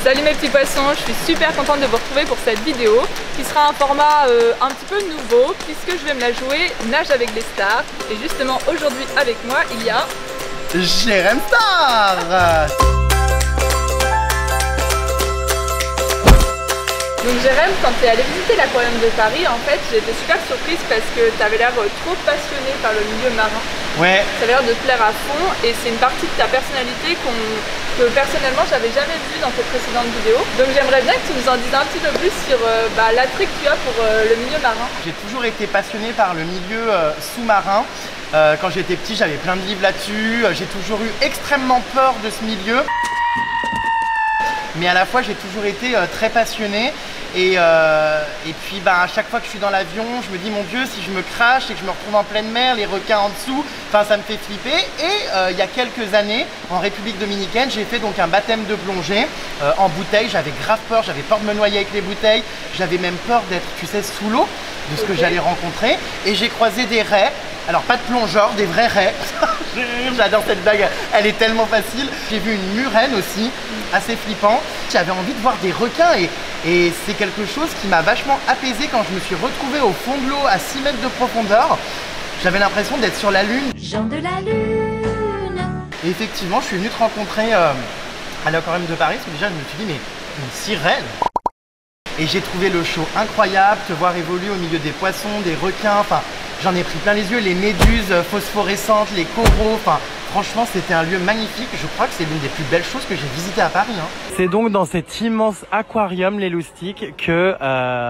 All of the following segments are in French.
Salut mes petits poissons, je suis super contente de vous retrouver pour cette vidéo qui sera un format un petit peu nouveau puisque je vais me la jouer nage avec les stars. Et justement aujourd'hui avec moi il y a Jérém Star. Donc Jérém, quand tu es allé visiter l'aquarium de Paris, en fait j'ai été super surprise parce que tu avais l'air trop passionné par le milieu marin. Ouais. Ça avait l'air de te plaire à fond et c'est une partie de ta personnalité que personnellement j'avais jamais vue dans tes précédentes vidéos. Donc j'aimerais bien que tu nous en dises un petit peu plus sur l'attrait que tu as pour le milieu marin. J'ai toujours été passionné par le milieu sous-marin. Quand j'étais petit, j'avais plein de livres là-dessus. J'ai toujours eu extrêmement peur de ce milieu. Mais à la fois, j'ai toujours été très passionné. Et puis à chaque fois que je suis dans l'avion, je me dis mon Dieu, si je me crache et que je me retrouve en pleine mer, les requins en dessous, enfin ça me fait flipper. Et il y a quelques années, en République dominicaine, j'ai fait donc un baptême de plongée en bouteille. J'avais grave peur, j'avais peur de me noyer avec les bouteilles. J'avais même peur d'être, tu sais, sous l'eau, de ce que j'allais rencontrer. Et j'ai croisé des raies. Alors pas de plongeurs, des vrais raies. J'adore cette blague, elle est tellement facile. J'ai vu une murène aussi, assez flippant. J'avais envie de voir des requins et c'est quelque chose qui m'a vachement apaisé quand je me suis retrouvé au fond de l'eau à 6 mètres de profondeur. J'avais l'impression d'être sur la lune. Gens de la lune. Et effectivement, je suis venu te rencontrer à l'aquarium de Paris, parce que déjà je me suis dit mais une sirène. Et j'ai trouvé le show incroyable, te voir évoluer au milieu des poissons, des requins, enfin j'en ai pris plein les yeux, les méduses phosphorescentes, les coraux, enfin franchement c'était un lieu magnifique, je crois que c'est l'une des plus belles choses que j'ai visitées à Paris. C'est donc dans cet immense aquarium, les loustiques, que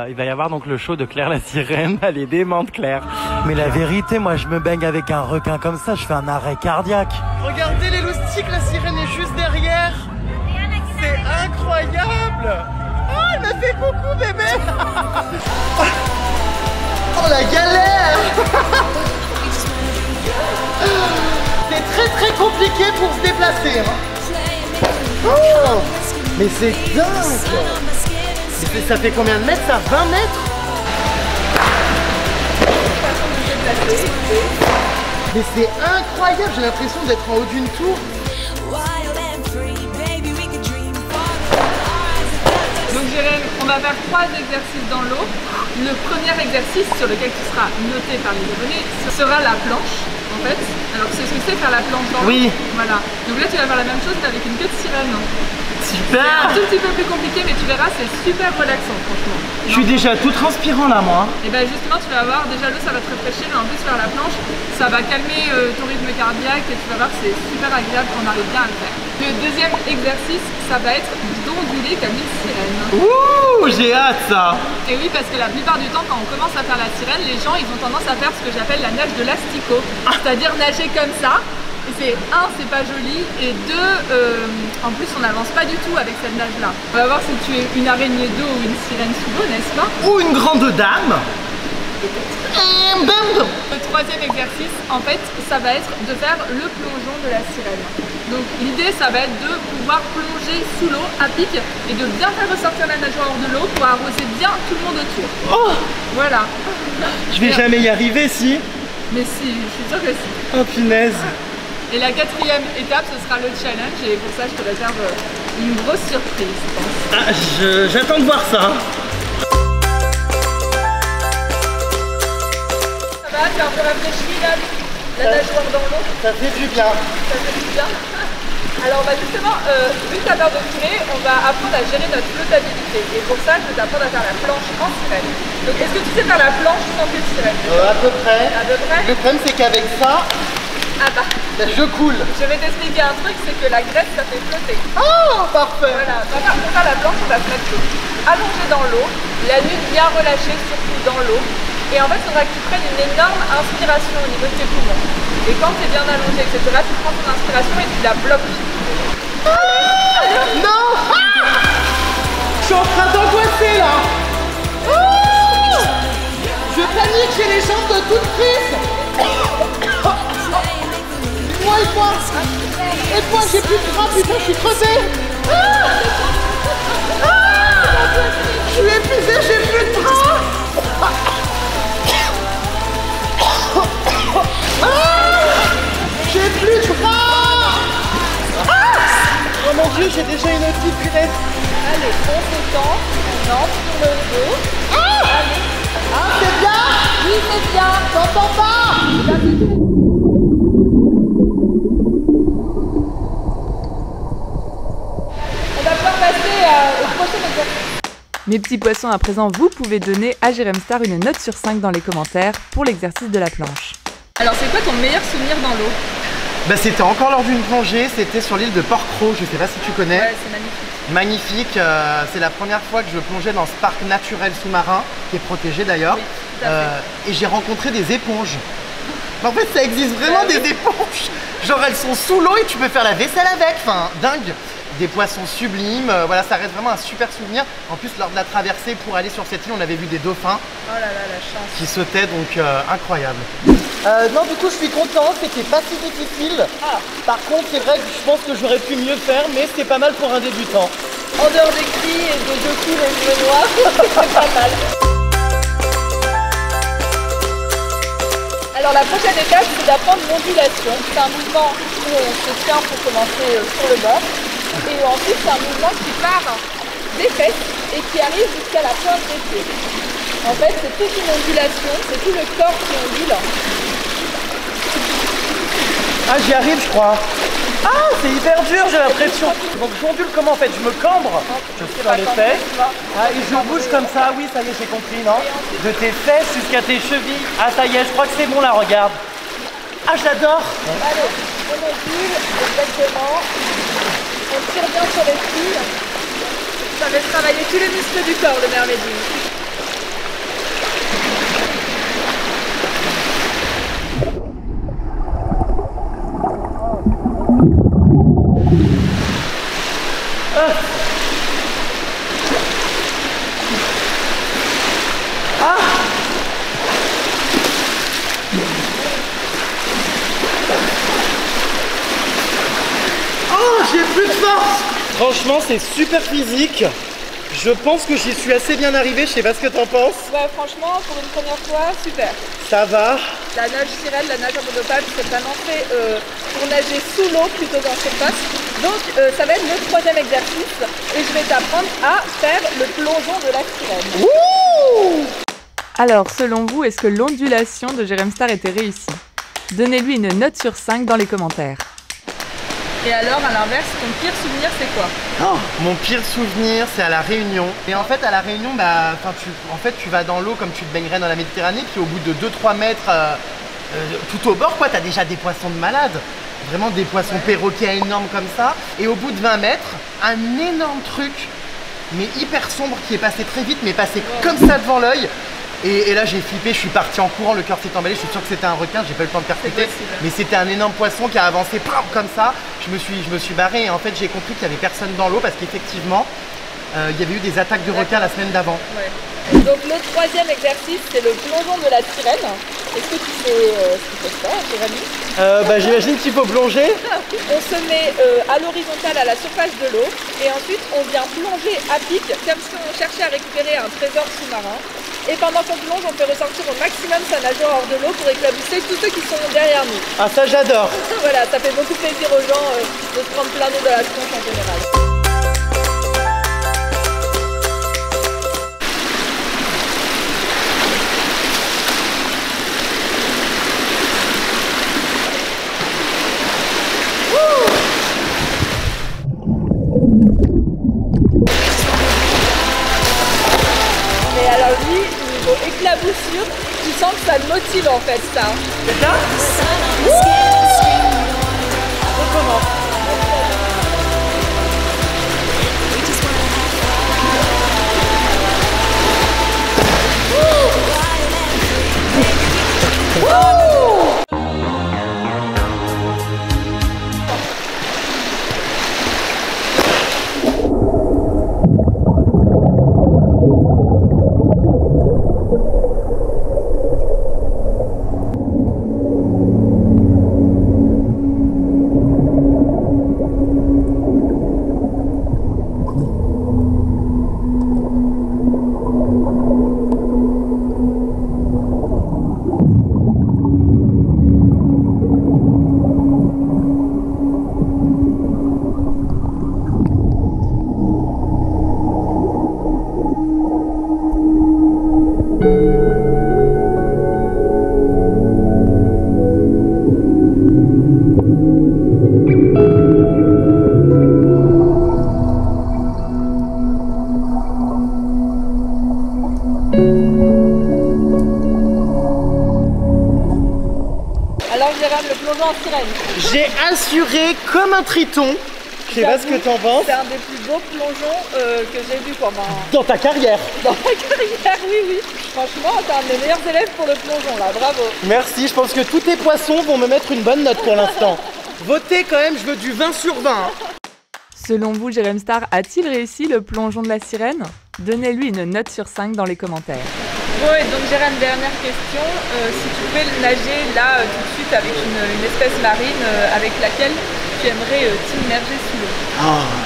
il va y avoir donc le show de Claire la sirène. Elle est démente Claire. Mais la vérité, moi je me baigne avec un requin comme ça, je fais un arrêt cardiaque. Regardez les loustiques, la sirène est juste derrière. C'est incroyable. Oh, elle m'a fait coucou bébé. Oh la galère. C'est très compliqué pour se déplacer. Oh, mais c'est dingue. Ça fait combien de mètres ça? 20 mètres? Mais c'est incroyable, j'ai l'impression d'être en haut d'une tour. Donc Jérém, on va faire 3 exercices dans l'eau. Le premier exercice sur lequel tu seras noté par les abonnés sera la planche en fait. Alors c'est ce que c'est faire la planche dans l'eau. Oui. Voilà. Donc là tu vas faire la même chose mais avec une queue de sirène. Super. C'est un tout petit peu plus compliqué mais tu verras c'est super relaxant franchement. Je suis déjà tout transpirant là moi. Et ben justement tu vas voir déjà l'eau ça va te rafraîchir mais en plus faire la planche ça va calmer ton rythme cardiaque et tu vas voir que c'est super agréable quand on arrive bien à le faire. Le deuxième exercice ça va être d'onduler comme une sirène. Ouh, j'ai hâte ça. Et oui parce que la plupart du temps quand on commence à faire la sirène les gens ils ont tendance à faire ce que j'appelle la nage de l'asticot. C'est-à-dire nager comme ça. Et c'est c'est pas joli et 2, en plus on n'avance pas du tout avec cette nage là. On va voir si tu es une araignée d'eau ou une sirène sous l'eau, n'est-ce pas? Ou une grande dame. Le troisième exercice, en fait, ça va être de faire le plongeon de la sirène. Donc l'idée, ça va être de pouvoir plonger sous l'eau à pic et de bien faire ressortir la nageoire hors de l'eau pour arroser bien tout le monde autour. Oh, voilà. je vais jamais y arriver si. Mais si, je suis sûre que si. Oh punaise. Et la quatrième étape, ce sera le challenge et pour ça, je te réserve une grosse surprise, je pense. Ah, j'attends de voir ça. Ça va, tu as un peu réfléchi là, la nageoire dans l'eau? Ça fait du bien. Ça fait du bien. Alors justement, vu que tu as peur de couler, on va apprendre à gérer notre flottabilité. Et pour ça, je vais t'apprendre à faire la planche en sirène. Donc est-ce que tu sais faire la planche sans queue de sirène? À peu près. À peu près. Le problème c'est qu'avec ça, je coule. Je vais t'expliquer un truc, c'est que la graisse ça fait flotter. Oh, parfait. Voilà, pour faire la planche, on va se mettre allongé dans l'eau, la nuque bien relâchée, surtout dans l'eau. Et en fait, il faudra que tu prennes une énorme inspiration au niveau de tes poumons. Et quand tu es bien allongé, etc., tu prends ton inspiration et tu la bloques. Non. Je suis en train d'angoisser là. Je panique, j'ai les jambes de toutes prises. Aide-moi, j'ai plus de bras, putain, je suis crevé. Je suis épuisé, j'ai plus de bras. J'ai plus de bras. Oh mon Dieu, j'ai déjà une autre punaise. Allez, on s'étend, on entre sur le dos. Allez. Ah, c'est bien! Oui, c'est bien. T'entends pas? Là, c'est tout. On va pouvoir passer au prochain exercice. Mes petits poissons, à présent, vous pouvez donner à Jérém Star une note sur 5 dans les commentaires pour l'exercice de la planche. Alors, c'est quoi ton meilleur souvenir dans l'eau? Bah, c'était encore lors d'une plongée, c'était sur l'île de Porquerolles, je sais pas si tu connais. Ouais, c'est magnifique. Magnifique, c'est la première fois que je plongeais dans ce parc naturel sous-marin, qui est protégé d'ailleurs. Oui, tout à fait. Et j'ai rencontré des éponges. En fait, ça existe vraiment oui. des éponges. Genre, elles sont sous l'eau et tu peux faire la vaisselle avec. Enfin, dingue. Des poissons sublimes. Voilà, ça reste vraiment un super souvenir. En plus, lors de la traversée pour aller sur cette île, on avait vu des dauphins Oh là là, la chance. qui sautaient, donc incroyable. Non, du coup, je suis content. C'était pas si difficile. Ah. Par contre, c'est vrai que je pense que j'aurais pu mieux faire, mais c'était pas mal pour un débutant. En dehors des cris et de deux coups dans le jeu noir, c'est pas mal. Alors la prochaine étape, c'est d'apprendre l'ondulation. C'est un mouvement où on se tient pour commencer sur le bord. Et ensuite, c'est un mouvement qui part des fesses et qui arrive jusqu'à la pointe des pieds. En fait, c'est toute une ondulation, c'est tout le corps qui ondule. Ah, j'y arrive, je crois. Ah, c'est hyper dur, j'ai l'impression. Donc, j'ondule comment en fait? Je me cambre. Je suis sur les fesses. Ah, et je bouge comme ça. Oui, ça y est, j'ai compris, non? De tes fesses jusqu'à tes chevilles. Ah, ça y est, je crois que c'est bon là, regarde. Ah, j'adore. Allez, on ondule, exactement. On tire bien sur les fils. Ça fait travailler tous les muscles du corps, le mermaiding. Oh, j'ai plus de force. Franchement, c'est super physique. Je pense que j'y suis assez bien arrivé. Je sais pas ce que t'en penses. Ouais, franchement, pour une première fois, super. Ça va. La nage sirène, la nage en monopale, c'est vraiment fait pour nager sous l'eau plutôt qu'en surface. Donc, ça va être le troisième exercice et je vais t'apprendre à faire le plongeon de la sirène. Wouh! Alors, selon vous, est-ce que l'ondulation de Jérém Star était réussie? Donnez-lui une note sur 5 dans les commentaires. Et alors, à l'inverse, ton pire souvenir, c'est quoi? Mon pire souvenir, c'est à La Réunion. Et en fait, à La Réunion, tu vas dans l'eau comme tu te baignerais dans la Méditerranée, puis au bout de 2-3 mètres, tout au bord, quoi, t'as déjà des poissons de malade. Vraiment des poissons perroquets énormes comme ça. Et au bout de 20 mètres, un énorme truc, mais hyper sombre, qui est passé très vite, mais passé comme ça devant l'œil. Et là j'ai flippé, je suis parti en courant, le cœur s'est emballé, je suis sûr que c'était un requin, j'ai pas eu le temps de percuter, mais c'était un énorme poisson qui a avancé comme ça, je me suis barré et en fait j'ai compris qu'il y avait personne dans l'eau parce qu'effectivement il y avait eu des attaques de requins la semaine d'avant. Ouais. Donc le troisième exercice, c'est le plongeon de la sirène. Est-ce que tu sais ce qu'il faut faire, Jérémy? J'imagine qu'il faut plonger. On se met à l'horizontale à la surface de l'eau et ensuite on vient plonger à pic comme si on cherchait à récupérer un trésor sous-marin. Et pendant qu'on plonge, on fait ressortir au maximum sa nageoire hors de l'eau pour éclabousser tous ceux qui sont derrière nous. Ah, ça j'adore. Voilà, ça fait beaucoup plaisir aux gens de se prendre plein d'eau de la tronche en général. Mais alors lui, niveau éclaboussure, tu sens que ça le motive en fait ça. C'est ça? On recommence. plongeon en sirène. J'ai assuré comme un triton. Je sais pas ce que t'en penses. C'est un des plus beaux plongeons que j'ai vu pendant... Dans ta carrière. Dans ma carrière, oui. Franchement, t'es un des meilleurs élèves pour le plongeon là, bravo. Merci, je pense que tous tes poissons vont me mettre une bonne note pour l'instant. Votez quand même, je veux du 20 sur 20. Hein. Selon vous, Jérém Star a-t-il réussi le plongeon de la sirène? Donnez-lui une note sur 5 dans les commentaires. Bon, et donc Jérém, dernière question. Si tu pouvais nager là tout de suite avec une espèce marine avec laquelle tu aimerais t'immerger sous l'eau?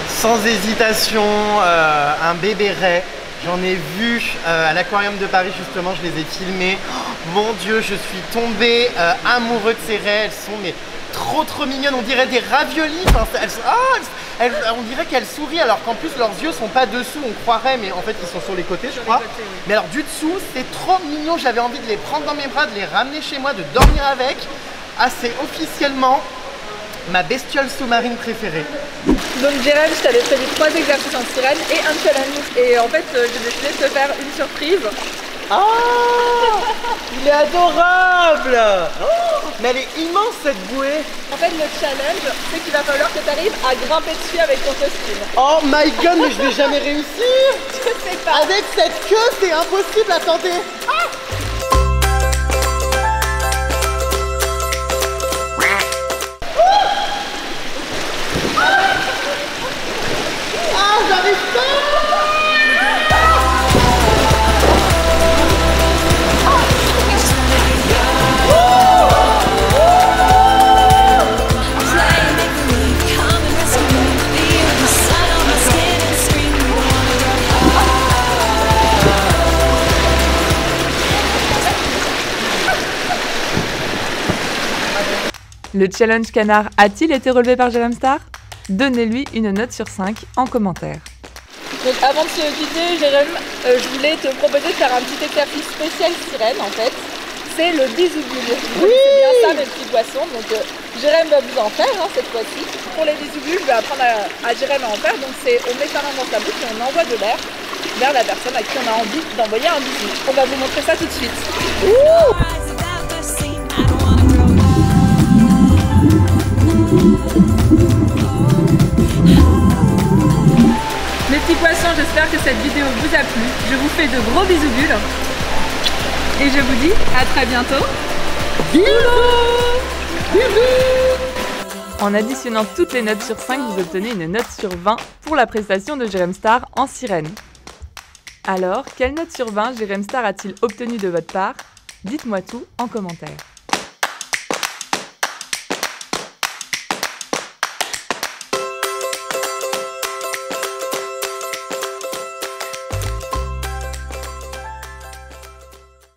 Sans hésitation, un bébé ray. J'en ai vu à l'aquarium de Paris justement, je les ai filmés. Mon Dieu, je suis tombé amoureux de ces rays. Elles sont mais trop mignonnes, on dirait des raviolis. Enfin, on dirait qu'elles sourient alors qu'en plus leurs yeux sont pas dessous, on croirait, mais en fait ils sont sur les côtés, je crois. Oui. Mais alors du dessous, c'est trop mignon. J'avais envie de les prendre dans mes bras, de les ramener chez moi, de dormir avec. Ah, c'est officiellement ma bestiole sous-marine préférée. Donc Jérém, je t'avais prévu 3 exercices en sirène et un challenge. Et en fait, j'ai décidé de te faire une surprise. Ah, il est adorable. Mais elle est immense cette bouée. En fait, le challenge, c'est qu'il va falloir que tu arrives à grimper dessus avec ton costume. Oh my god, mais je vais jamais réussir. Je sais pas. Avec cette queue, c'est impossible, attendez. J'arrive pas. Le challenge canard a-t-il été relevé par Jérém Star? Donnez-lui une note sur 5 en commentaire. Donc avant de se quitter, Jérém, je voulais te proposer de faire un petit exercice spécial sirène en fait. C'est le bisoubulle. Oui, c'est bien ça mes petits poissons. Donc Jérém va vous en faire cette fois-ci. Pour les bisoubules, je vais apprendre à Jérém à en faire. Donc c'est on met sa main dans sa bouche et on envoie de l'air vers la personne à qui on a envie d'envoyer un bisou. On va vous montrer ça tout de suite. Mes petits poissons, j'espère que cette vidéo vous a plu. Je vous fais de gros bisoubules. Et je vous dis à très bientôt. En additionnant toutes les notes sur 5, vous obtenez une note sur 20 pour la prestation de Jérém Star en sirène. Alors, quelle note sur 20 Jérém Star a-t-il obtenu de votre part? Dites-moi tout en commentaire.